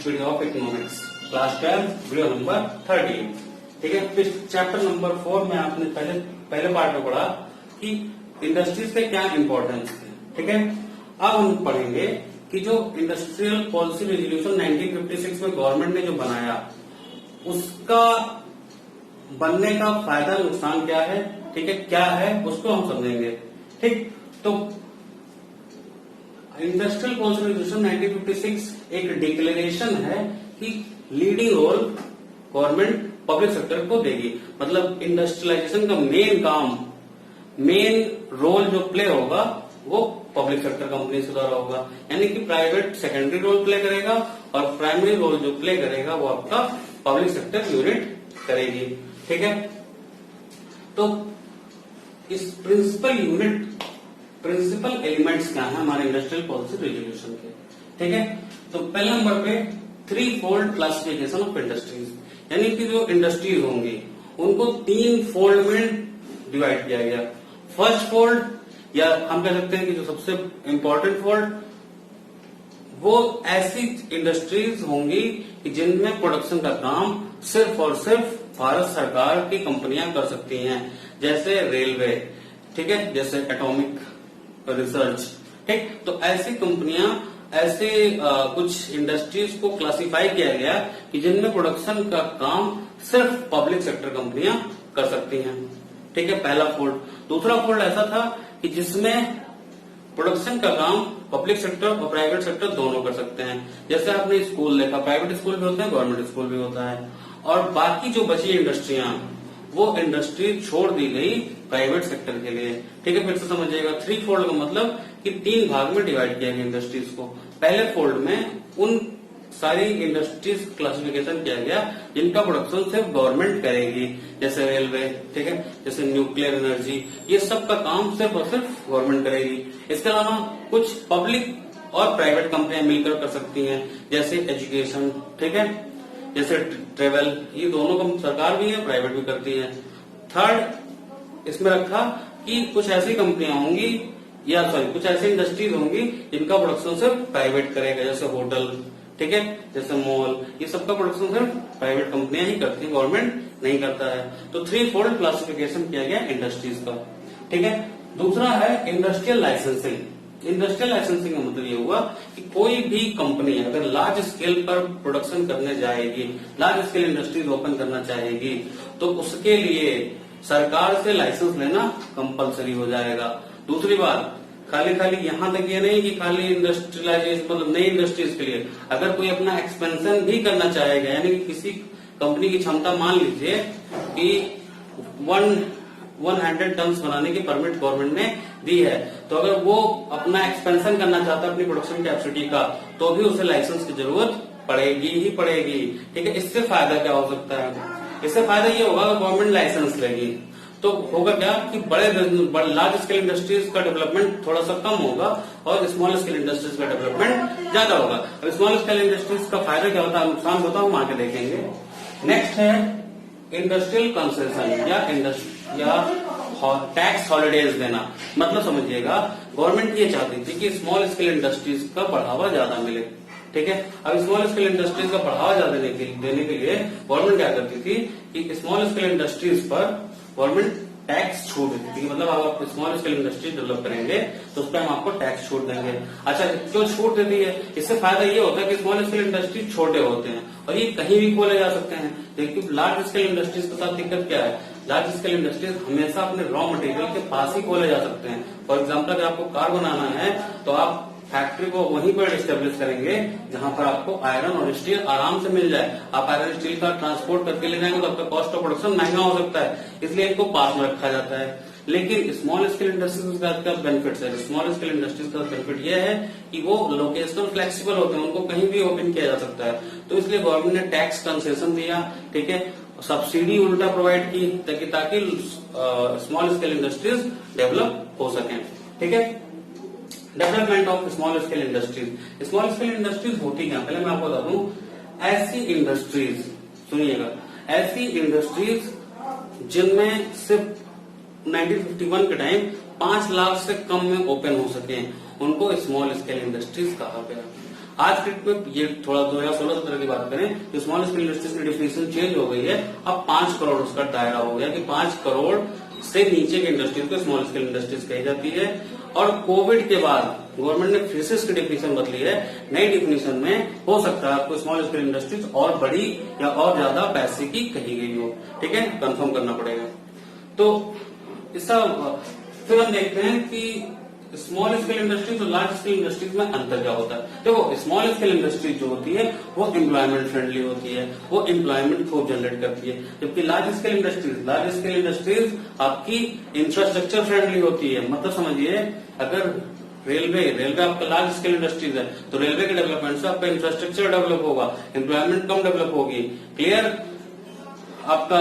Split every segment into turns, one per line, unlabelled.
Next video of economics class 12 video number 13। ठीक है, फिर चैप्टर नंबर 4 में आपने पहले पार्ट में पढ़ा कि इंडस्ट्रीज के क्या इंपॉर्टेंस है। ठीक है, अब हम पढ़ेंगे कि जो इंडस्ट्रियल पॉलिसी रेजोल्यूशन 1956 में गवर्नमेंट ने जो बनाया उसका बनने का फायदा नुकसान क्या है। ठीक है, क्या है उसको हम समझेंगे। ठीक, तो इंडस्ट्रियल पॉलिसी रेजोल्यूशन 1956 एक डिक्लेरेशन है कि leading role government public sector को देगी। मतलब इंडस्ट्रियलाइजेशन का मेन रोल जो प्ले होगा वो पब्लिक सेक्टर कंपनी से द्वारा होगा, यानी कि प्राइवेट सेकेंडरी रोल प्ले करेगा और प्राइमरी रोल जो प्ले करेगा वो आपका पब्लिक सेक्टर यूनिट करेगी। ठीक है, तो इस प्रिंसिपल एलिमेंट्स क्या है हमारे इंडस्ट्रियल पॉलिसी रेजोल्यूशन के। ठीक है, तो पहले नंबर पे 3 फोल्ड क्लासिफिकेशन ऑफ इंडस्ट्रीज, यानी कि जो इंडस्ट्रीज होंगी उनको 3 फोल्ड में डिवाइड किया गया। फर्स्ट फोल्ड, या हम कह सकते हैं कि जो सबसे इंपॉर्टेंट फोल्ड, वो ऐसी इंडस्ट्रीज होंगी कि जिनमें प्रोडक्शन का काम सिर्फ और सिर्फ भारत सरकार की कंपनियां कर सकती हैं, जैसे रेलवे, ठीक है, जैसे एटॉमिक रिसर्च। ठीक, तो ऐसी कंपनियां, ऐसे कुछ इंडस्ट्रीज को क्लासिफाई किया गया कि जिनमें प्रोडक्शन का काम सिर्फ पब्लिक सेक्टर कंपनियां कर सकती हैं। ठीक है, पहला फोल्ड। दूसरा फोल्ड ऐसा था कि जिसमें प्रोडक्शन का काम पब्लिक सेक्टर और प्राइवेट सेक्टर दोनों कर सकते हैं। जैसे आपने स्कूल देखा, प्राइवेट स्कूल भी होते हैं, गवर्नमेंट स्कूल भी होता है। और बाकी जो बची इंडस्ट्रियां, वो इंडस्ट्री छोड़ दी गई प्राइवेट सेक्टर के लिए। ठीक है, फिर से समझिएगा, 3 फोल्ड का मतलब कि 3 भाग में डिवाइड किया गया इंडस्ट्रीज को। पहले फोल्ड में उन सारी इंडस्ट्रीज क्लासिफिकेशन किया गया जिनका प्रोडक्शन सिर्फ गवर्नमेंट करेगी, जैसे रेलवे, ठीक है, जैसे न्यूक्लियर एनर्जी, ये सब का काम सिर्फ और सिर्फ गवर्नमेंट करेगी। इसके अलावा कुछ पब्लिक और प्राइवेट कंपनियां मिलकर कर सकती हैं, जैसे एजुकेशन, ठीक है, जैसे ट्रेवल, ये दोनों का सरकार भी है, प्राइवेट भी करती है। थर्ड इसमें रखा कि कुछ ऐसी कंपनियां होंगी, या कुछ ऐसी इंडस्ट्रीज होंगी जिनका प्रोडक्शन सिर्फ प्राइवेट करेगा, जैसे होटल, ठीक है, जैसे मॉल, ये सबका प्रोडक्शन सिर्फ प्राइवेट कंपनियां ही करती हैं, गवर्नमेंट नहीं करता है। तो 3 फोल्ड क्लासिफिकेशन किया गया इंडस्ट्रीज का। ठीक है, दूसरा है इंडस्ट्रियल लाइसेंसिंग। इंडस्ट्रियल लाइसेंसिंग का मतलब ये हुआ कि कोई भी कंपनी अगर लार्ज स्केल पर प्रोडक्शन करने जाएगी, लार्ज स्केल इंडस्ट्रीज ओपन करना चाहेगी, तो उसके लिए सरकार से लाइसेंस लेना कंपलसरी हो जाएगा। दूसरी बात, खाली यहां तक ये नहीं कि खाली इंडस्ट्रियलाइजेशन, मतलब नई इंडस्ट्रीज के लिए अगर कोई अपना एक्सपेंशन भी करना चाहेगा, यानी कि किसी कंपनी की क्षमता, मान लीजिए कि 100 टन बनाने की परमिट गवर्नमेंट ने दी है, तो अगर वो अपना एक्सपेंशन करना चाहता है अपनी प्रोडक्शन कैपेसिटी का, तो भी उसे लाइसेंस की जरूरत पड़ेगी ही पड़ेगी। ठीक है, इससे फायदा क्या हो सकता है? इससे फायदा ये होगा कि गवर्नमेंट लाइसेंस लेगी तो होगा क्या कि बड़े लार्ज स्केल इंडस्ट्रीज का डेवलपमेंट थोड़ा सा कम होगा और स्मॉल स्केल इंडस्ट्रीज का डेवलपमेंट ज्यादा होगा। अब स्मॉल स्केल इंडस्ट्रीज का फायदा क्या होता है, नुकसान होता है, हम आगे देखेंगे। नेक्स्ट है इंडस्ट्रियल कंसेशन या टैक्स हॉलीडेज देना। मतलब समझिएगा, गवर्नमेंट ये चाहती थी कि स्मॉल स्केल इंडस्ट्रीज का बढ़ावा ज्यादा मिले। ठीक है, अब स्मॉल स्केल इंडस्ट्रीज का बढ़ावा ज्यादा देने के लिए गवर्नमेंट क्या करती थी कि स्मॉल स्केल इंडस्ट्रीज पर गवर्नमेंट टैक्स छूट देती थी। मतलब अगर आप स्मॉल स्केल इंडस्ट्री डेवलप करेंगे तो उस पर हम आपको टैक्स छूट देंगे। अच्छा, क्यों छूट देती है? इससे फायदा ये होता है कि स्मॉल स्केल इंडस्ट्री छोटे होते हैं और ये कहीं भी खोले जा सकते हैं। लेकिन लार्ज स्केल इंडस्ट्रीज के साथ दिक्कत क्या है, लार्ज स्केल इंडस्ट्रीज हमेशा अपने रॉ मटेरियल के पास ही खोले जा सकते हैं। फॉर एग्जाम्पल, अगर आपको कार बनाना है तो आप फैक्ट्री को वहीं पर एस्टेब्लिश करेंगे जहां पर आपको आयरन और स्टील आराम से मिल जाए। आप आयरन स्टील का ट्रांसपोर्ट करके ले जाएंगे तो आपका कॉस्ट ऑफ प्रोडक्शन महंगा हो सकता है, इसलिए इनको पास में रखा जाता है। लेकिन स्मॉल स्केल इंडस्ट्रीज का बेनिफिट है, स्मॉल स्केल इंडस्ट्रीज का बेनिफिट यह है कि वो लोकेशनल फ्लेक्सिबल होते हैं, उनको कहीं भी ओपन किया जा सकता है। तो इसलिए गवर्नमेंट ने टैक्स कंसेशन दिया, ठीक है, सब्सिडी उल्टा प्रोवाइड की ताकि स्मॉल स्केल इंडस्ट्रीज डेवलप हो सकें। ठीक है, development of small scale industries. Small scale industries होती क्या, पहले मैं आपको बता दूं। ऐसी इंडस्ट्रीज, सुनिएगा, ऐसी इंडस्ट्रीज जिनमें सिर्फ 1951 के टाइम 5 लाख से कम में ओपन हो सके, उनको स्मॉल स्केल इंडस्ट्रीज कहा गया। आज के डेट में ये थोड़ा 2016-17 की बात करें तो स्मॉल स्केल इंडस्ट्रीज की डेफिनेशन चेंज हो गई है। अब 5 करोड़ उसका दायरा हो गया कि 5 करोड़ से नीचे की इंडस्ट्रीज को स्मॉल स्केल इंडस्ट्रीज कही जाती है। और कोविड के बाद गवर्नमेंट ने फिर से इसकी डेफिनेशन बदली है। नई डेफिनेशन में हो सकता है आपको स्मॉल स्केल इंडस्ट्रीज और बड़ी या और ज्यादा पैसे की कही गई हो, ठीक है, कंफर्म करना पड़ेगा। तो इसका फिर हम देखते हैं कि स्मॉल स्केल इंडस्ट्रीज और लार्ज स्केल इंडस्ट्रीज में अंतर क्या होता है। देखो स्मॉल स्केल इंडस्ट्रीज जो होती है वो एम्प्लॉयमेंट फ्रेंडली होती है, वो एम्प्लॉयमेंट खूब जनरेट करती है, जबकि लार्ज स्केल इंडस्ट्रीज आपकी इंफ्रास्ट्रक्चर फ्रेंडली होती है। मतलब समझिए, अगर रेलवे आपका लार्ज स्केल इंडस्ट्रीज है तो रेलवे के डेवलपमेंट से आपका इंफ्रास्ट्रक्चर डेवलप होगा, एम्प्लॉयमेंट कम डेवलप होगी। क्लियर? आपका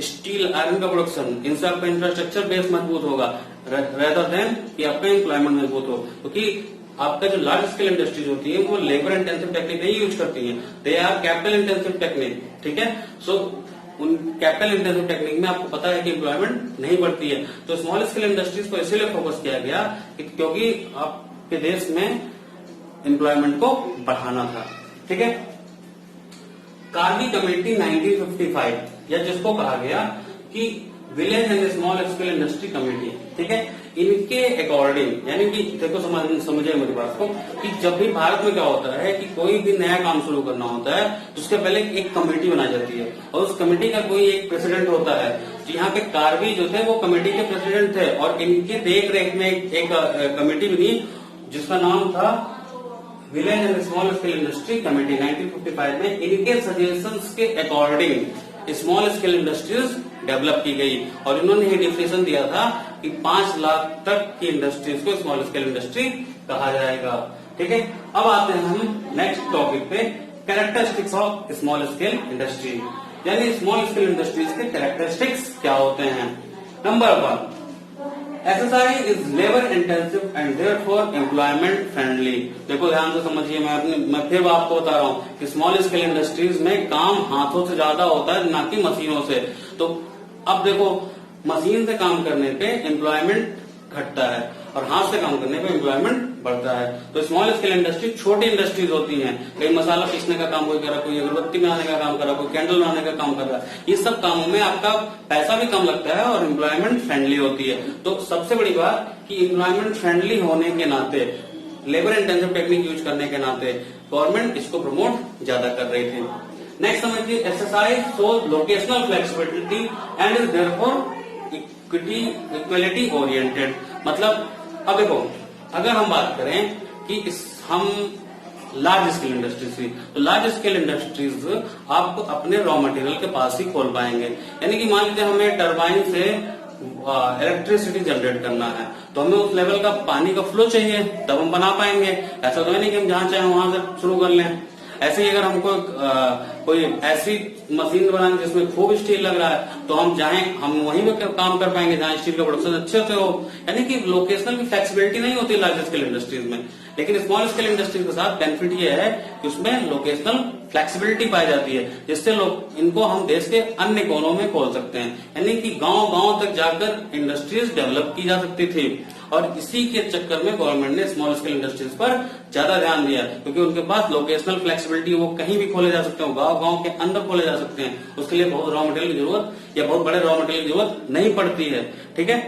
स्टील आयरन का प्रोडक्शन, इनसे आपका इंफ्रास्ट्रक्चर बेस मजबूत होगा रेदर देन कि आपका एम्प्लॉयमेंट मजबूत हो, क्योंकि आपका जो लार्ज स्केल इंडस्ट्रीज होती है वो लेबर इंटेंसिव टेक्निक नहीं यूज करती है, they are capital intensive technique, ठीक है। सो उन कैपिटल इंटेंसिव टेक्निक में आपको पता है कि एम्प्लॉयमेंट नहीं बढ़ती है। तो स्मॉल स्केल इंडस्ट्रीज को इसीलिए फोकस किया गया क्योंकि आपके देश में एम्प्लॉयमेंट को बढ़ाना था, ठीक है। कार्बी कमेटी 1955 या जिसको कहा गया कि village and small scale industry committee, ठीक है, इनके अकॉर्डिंग, यानी कि देखो समझे मेरी बात को, कि जब भी भारत में क्या होता है कि कोई भी नया काम शुरू करना होता है तो उसके पहले एक कमेटी बनाई जाती है और उस कमेटी का कोई एक प्रेसिडेंट होता है। यहाँ पे कार्बी जो थे वो कमेटी के प्रेसिडेंट थे और इनकी देख रेख में एक कमेटी बनी जिसका नाम था village and small scale industry committee. 1955 में इनके सजेशंस के according small scale industries develop की गई और इन्होंने ये डिफिनेशन दिया था कि 5 लाख तक की इंडस्ट्रीज को स्मॉल स्केल इंडस्ट्री कहा जाएगा, ठीक है। अब आते हैं हम नेक्स्ट टॉपिक पे, characteristics of small scale industry, यानी स्मॉल स्केल इंडस्ट्रीज के कैरेक्टरिस्टिक्स क्या होते हैं। Number 1, SSI is labour intensive and therefore employment friendly. देखो ध्यान से समझिए, मैं फिर आपको बता रहा हूँ कि स्मॉल स्केल इंडस्ट्रीज में काम हाथों से ज्यादा होता है ना कि मशीनों से। तो अब देखो, मशीन से काम करने पे एम्प्लॉयमेंट घटता है और हाथ से काम करने पे एम्प्लॉयमेंट बढ़ता है। तो स्मॉल स्केल इंडस्ट्री छोटी इंडस्ट्रीज होती हैं, कहीं मसाला पीसने का काम कोई कर रहा, कोई अगरबत्ती बनाने का काम कर रहा, कोई कैंडल बनाने का काम कर रहा है। ये सब कामों में आपका पैसा भी कम लगता है और एम्प्लॉयमेंट फ्रेंडली होती है। तो सबसे बड़ी बात कि एम्प्लॉयमेंट फ्रेंडली होने के नाते, लेबर इंटेंसिव टेक्निक यूज करने के नाते गवर्नमेंट इसको प्रमोट ज्यादा कर रही थी। नेक्स्ट समझिए, SSI shows locational flexibility and is therefore equality oriented. मतलब अब देखो, अगर हम बात करें कि हम लार्ज स्केल इंडस्ट्रीज की, तो लार्ज स्केल इंडस्ट्रीज आप अपने रॉ मटेरियल के पास ही खोल पाएंगे। यानी कि मान लीजिए हमें टरबाइन से इलेक्ट्रिसिटी जनरेट करना है तो हमें उस लेवल का पानी का फ्लो चाहिए, तब हम बना पाएंगे। ऐसा तो है नहीं कि हम जहां चाहे वहां से शुरू कर लें। ऐसे ही अगर हमको कोई ऐसी मशीन बनानी जिसमें खूब स्टील लग रहा है तो हम वहीं पे काम कर पाएंगे जहां स्टील का प्रोडक्शन अच्छे से हो। यानी कि लोकेशनल की फ्लेक्सिबिलिटी नहीं होती लार्ज स्केल इंडस्ट्रीज में, लेकिन स्मॉल स्केल इंडस्ट्रीज के साथ बेनिफिट ये है कि उसमें लोकेशनल फ्लेक्सिबिलिटी पाई जाती है, जिससे लोग इनको हम देश के अन्य कोनों में खोल सकते हैं। यानी कि गांव तक जाकर इंडस्ट्रीज डेवलप की जा सकती थी और इसी के चक्कर में गवर्नमेंट ने स्मॉल स्केल इंडस्ट्रीज पर ज्यादा ध्यान दिया, क्योंकि उनके पास लोकेशनल फ्लेक्सिबिलिटी, वो कहीं भी खोले जा सकते हैं, गांव के अंदर खोले जा सकते हैं। उसके लिए बहुत रॉ मटेरियल की जरूरत या बहुत बड़े रॉ मटेरियल की जरूरत नहीं पड़ती है, ठीक है।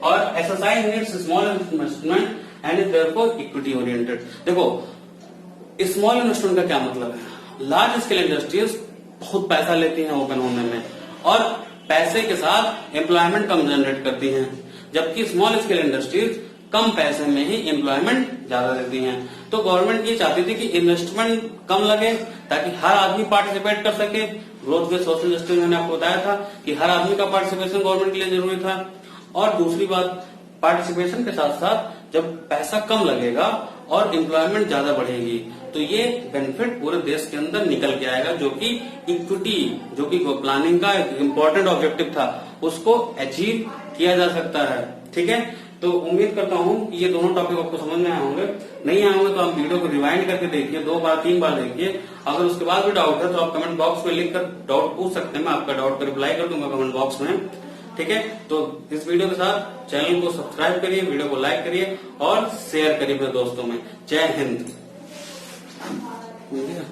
और SSI needs small investment and is therefore equity oriented. देखो स्मॉल इन्वेस्टमेंट का क्या मतलब है। लार्ज स्केल इंडस्ट्रीज बहुत पैसा लेती हैं ओपन होने में और पैसे के साथ एम्प्लॉयमेंट कम जनरेट करती हैं, जबकि स्मॉल स्केल इंडस्ट्रीज कम पैसे में ही एम्प्लॉयमेंट ज्यादा देती हैं। तो गवर्नमेंट ये चाहती थी कि इन्वेस्टमेंट कम लगे ताकि हर आदमी पार्टिसिपेट कर सके। ग्रोथ बेस्ड सोशल जस्टिस मैंने आपको बताया था कि हर आदमी का पार्टिसिपेशन गवर्नमेंट के लिए जरूरी था। और दूसरी बात, पार्टिसिपेशन के साथ साथ जब पैसा कम लगेगा और एम्प्लॉयमेंट ज्यादा बढ़ेगी तो ये बेनिफिट पूरे देश के अंदर निकल के आएगा, जो कि इक्विटी, जो कि प्लानिंग का एक इम्पोर्टेंट ऑब्जेक्टिव था, उसको अचीव किया जा सकता है, ठीक है। तो उम्मीद करता हूं कि ये दोनों टॉपिक आपको समझ में आए होंगे। नहीं आए होंगे तो आप वीडियो को रिवाइंड करके देखिए, 2 बार 3 बार देखिए। अगर उसके बाद भी डाउट है तो आप कमेंट बॉक्स में लिखकर डाउट पूछ सकते हैं, मैं आपका डाउट का रिप्लाई कर दूंगा कमेंट बॉक्स में, ठीक है। तो इस वीडियो के साथ चैनल को सब्सक्राइब करिए, वीडियो को लाइक करिए और शेयर करिए अपने दोस्तों में। जय हिंद। हो गया।